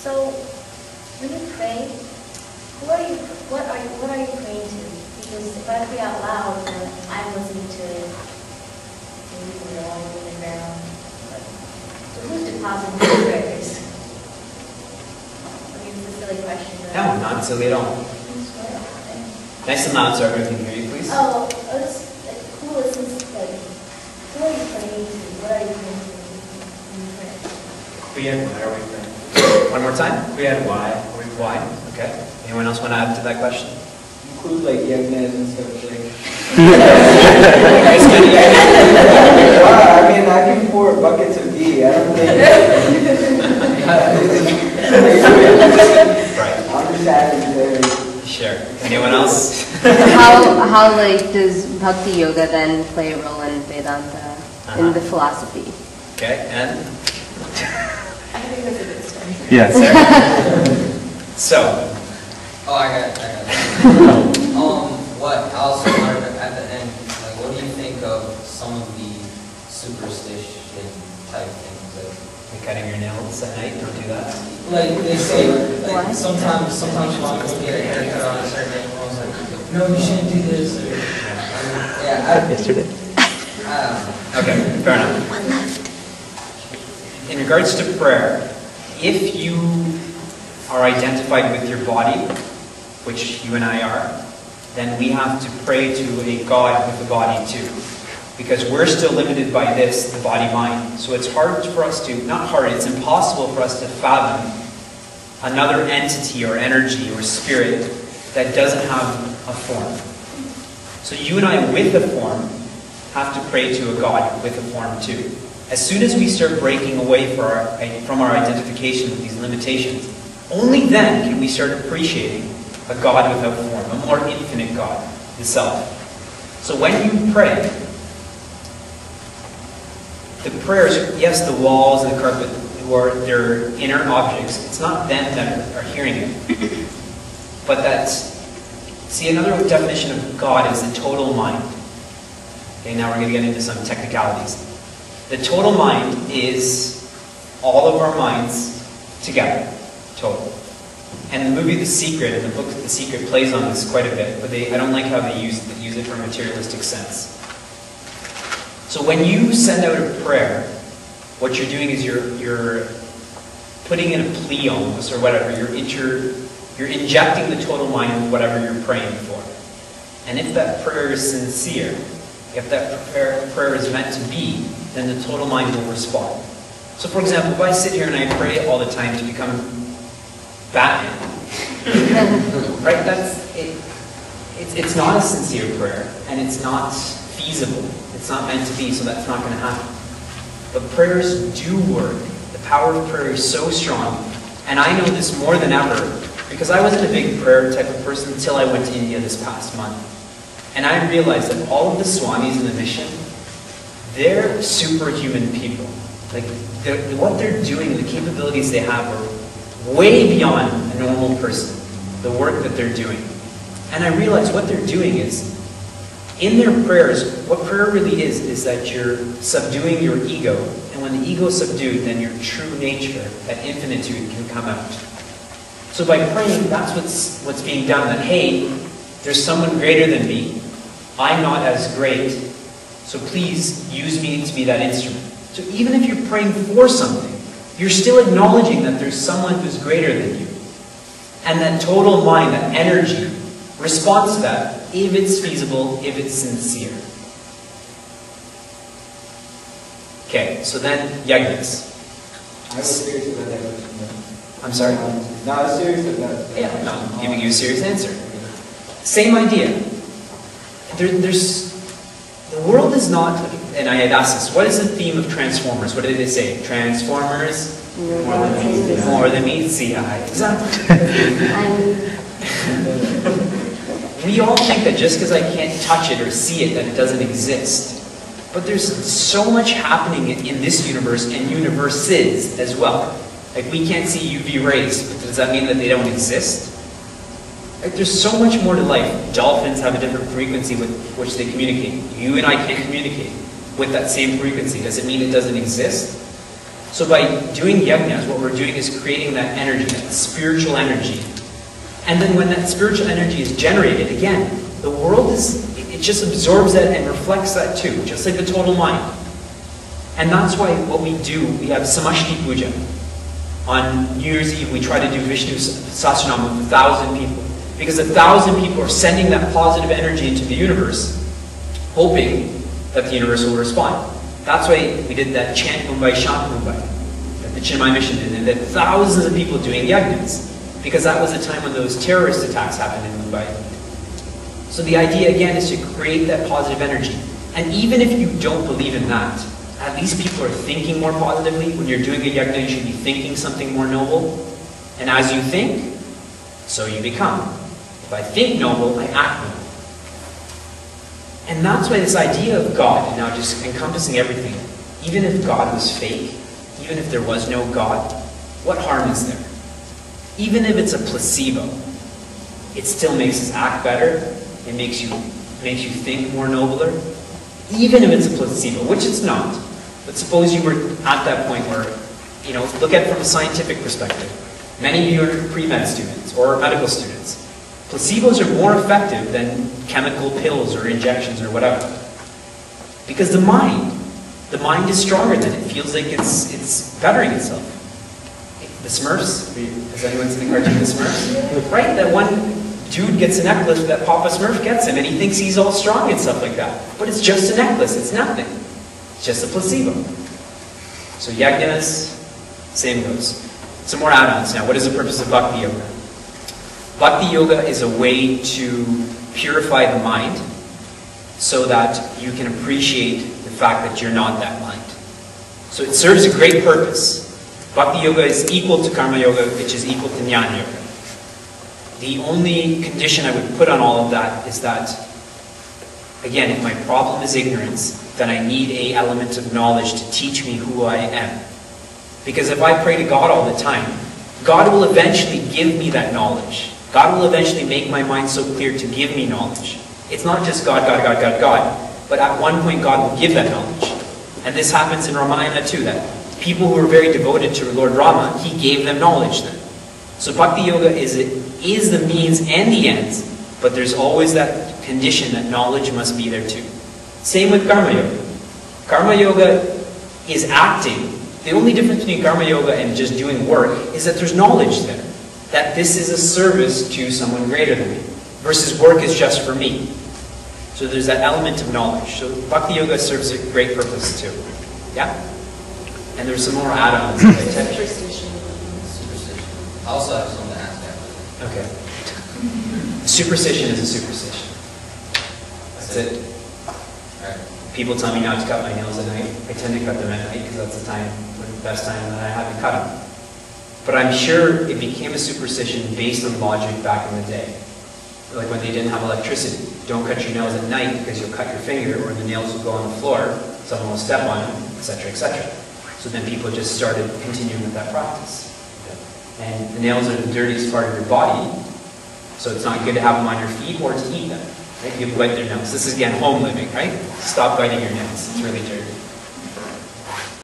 So, when you pray, what are you praying to? Because if I pray out loud, then I'm listening to it. Maybe the wall in the ground. So who's depositing the prayers? I mean, it's a silly question. No, not silly at all. Nice and loud so everyone can hear you, please. Oh, who listens? Who are you praying to? What are you praying to when you pray? We had why are we praying? One more time. We had why. Why? Okay. Anyone else want to add to that question? Include like Yagnas and stuff like. I mean, I can pour buckets of ghee. I don't think. Right. I'm just adding there. Sure. Anyone else? How like does Bhakti Yoga then play a role in Vedanta, in the philosophy? Okay, and? I think that's a good story. Yes. So. Oh, I got it. I also wanted to, at the end, like, what do you think of some of the superstition type things? Like cutting your nails at night, don't do that. Like they say, like sometimes moms will get a haircut on a certain day, and mom's like, no, you shouldn't do this. Or, Yesterday. Okay, fair enough. What left? In regards to prayer, if you are identified with your body, which you and I are, then we have to pray to a God with a body too. Because we're still limited by this, the body-mind. So it's hard for us to, not hard, it's impossible for us to fathom another entity or energy or spirit that doesn't have a form. So you and I with a form have to pray to a God with a form too. As soon as we start breaking away from our identification with these limitations, only then can we start appreciating a God without form, a more infinite God, the Self. So when you pray, the prayers, yes, the walls and the carpet, or they're inner objects. It's not them that are hearing it. But that's, see, another definition of God is the total mind. Okay, now we're going to get into some technicalities. The total mind is all of our minds together, total. And the movie The Secret and the book The Secret plays on this quite a bit, but I don't like how they use it for a materialistic sense. So when you send out a prayer, what you're doing is you're putting in a plea almost, or whatever. You're injecting the total mind with whatever you're praying for. And if that prayer is sincere, if that prayer is meant to be, then the total mind will respond. So for example, if I sit here and I pray all the time to become Batman, right? It's not a sincere prayer, and it's not feasible. It's not meant to be, so that's not going to happen. But prayers do work. The power of prayer is so strong. And I know this more than ever, because I wasn't a big prayer type of person until I went to India this past month. And I realized that all of the Swamis in the mission, they're superhuman people. Like, what they're doing, the capabilities they have are way beyond a normal person, the work that they're doing. And I realized what they're doing is, in their prayers, what prayer really is that you're subduing your ego. And when the ego is subdued, then your true nature, that infinitude, can come out. So by praying, that's what's being done. That, hey, there's someone greater than me. I'm not as great. So please use me to be that instrument. So even if you're praying for something, you're still acknowledging that there's someone who's greater than you. And that total mind, that energy, responds to that, if it's feasible, if it's sincere. Okay, so then Yagnas. I was serious about that question. I'm sorry? No, I was serious about that. Yeah, no, I'm giving you a serious answer. Same idea. The world is not, and I had asked this, what is the theme of Transformers? What did they say? Transformers? More than meets the eye. Exactly. We all think that just because I can't touch it or see it, that it doesn't exist. But there's so much happening in this universe and universes as well. Like, we can't see UV rays, but does that mean that they don't exist? Like, there's so much more to life. Dolphins have a different frequency with which they communicate. You and I can't communicate with that same frequency. Does it mean it doesn't exist? So by doing yagnas, what we're doing is creating that energy, that spiritual energy. And then when that spiritual energy is generated, again, the world it just absorbs that and reflects that too, just like the total mind. And that's why what we do, we have Samashti Puja. On New Year's Eve, we try to do Vishnu Sahasranam with 1,000 people. Because 1,000 people are sending that positive energy into the universe, hoping that the universe will respond. That's why we did that chant Mumbai, Shant Mumbai, that the Chinmay mission did, and that thousands of people doing yagnas. Because that was the time when those terrorist attacks happened in Mumbai. So the idea, again, is to create that positive energy. And even if you don't believe in that, at least people are thinking more positively. When you're doing a yagna, you should be thinking something more noble. And as you think, so you become. If I think noble, I act noble. And that's why this idea of God, now just encompassing everything, even if God was fake, even if there was no God, what harm is there? Even if it's a placebo, it still makes us act better. It makes you think more nobler. Even if it's a placebo, which it's not. But suppose you were at that point where, look at it from a scientific perspective. Many of you are pre-med students or medical students. Placebos are more effective than chemical pills or injections or whatever. Because the mind is stronger than it. It feels like it's bettering itself. The Smurfs, has anyone seen the cartoon The Smurfs? Right, that one dude gets a necklace that Papa Smurf gets him and he thinks he's all strong and stuff like that. But it's just a necklace, it's nothing. It's just a placebo. So yagnas, same goes. Some more add-ons now. What is the purpose of Bhakti Yoga? Bhakti Yoga is a way to purify the mind so that you can appreciate the fact that you're not that mind. So it serves a great purpose. Bhakti Yoga is equal to Karma Yoga, which is equal to Jnana Yoga. The only condition I would put on all of that is that, again, if my problem is ignorance, then I need an element of knowledge to teach me who I am. Because if I pray to God all the time, God will eventually give me that knowledge. God will eventually make my mind so clear to give me knowledge. It's not just God, God, God, God, God, but at one point God will give that knowledge. And this happens in Ramayana too, that people who are very devoted to Lord Rama, he gave them knowledge then. So Bhakti Yoga is the means and the ends, but there's always that condition that knowledge must be there too. Same with Karma Yoga. Karma Yoga is acting. The only difference between Karma Yoga and just doing work is that there's knowledge there. That this is a service to someone greater than me. Versus work is just for me. So there's that element of knowledge. So Bhakti Yoga serves a great purpose too. Yeah? And there's some more add-ons. Superstition. I also have something to ask after. Okay. Superstition is a superstition. That's it. Alright. People tell me not to cut my nails at night. I tend to cut them at night because that's the best time that I have to cut them. But I'm sure it became a superstition based on logic back in the day. Like when they didn't have electricity. Don't cut your nails at night because you'll cut your finger or the nails will go on the floor, someone will step on them, etc., etc. So then people just started continuing with that practice. And the nails are the dirtiest part of your body, so it's not good to have them on your feet or to eat them. Right? People bite their nails. This is again home living, right? Stop biting your nails. It's really dirty.